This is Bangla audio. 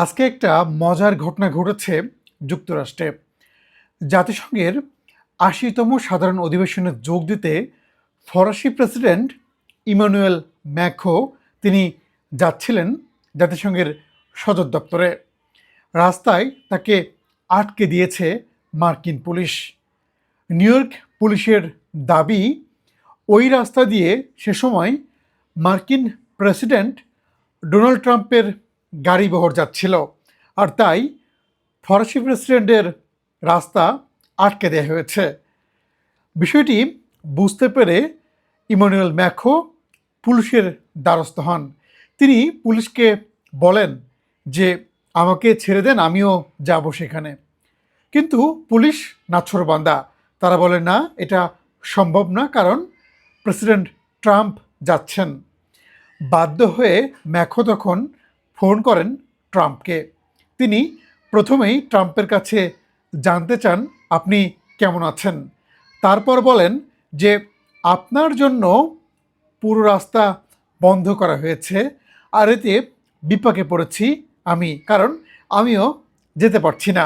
আজকে একটা মজার ঘটনা ঘটেছে যুক্তরাষ্ট্রে। জাতিসংঘের ৮০তম সাধারণ অধিবেশনে যোগ দিতে ফরাসি প্রেসিডেন্ট ইমানুয়েল ম্যাক্রো তিনি যাচ্ছিলেন জাতিসংঘের সদর দপ্তরে। রাস্তায় তাকে আটকে দিয়েছে মার্কিন পুলিশ। নিউ ইয়র্ক পুলিশের দাবি, ওই রাস্তা দিয়ে সে সময় মার্কিন প্রেসিডেন্ট ডোনাল্ড ট্রাম্পের গাড়িবহর যাচ্ছিল, আর তাই ফরাসি প্রেসিডেন্টের রাস্তা আটকে দেওয়া হয়েছে। বিষয়টি বুঝতে পেরে ইমানুয়েল ম্যাক্রো পুলিশের দ্বারস্থ হন। তিনি পুলিশকে বলেন যে আমাকে ছেড়ে দেন, আমিও যাব সেখানে। কিন্তু পুলিশ নাছোড়বান্দা, তারা বলে না, এটা সম্ভব না, কারণ প্রেসিডেন্ট ট্রাম্প যাচ্ছেন। বাধ্য হয়ে ম্যাক্রো তখন ফোন করেন ট্রাম্পকে। তিনি প্রথমেই ট্রাম্পের কাছে জানতে চান আপনি কেমন আছেন। তারপর বলেন যে আপনার জন্য পুরো রাস্তা বন্ধ করা হয়েছে, আর এতে বিপাকে পড়েছি আমি, কারণ আমিও যেতে পারছি না।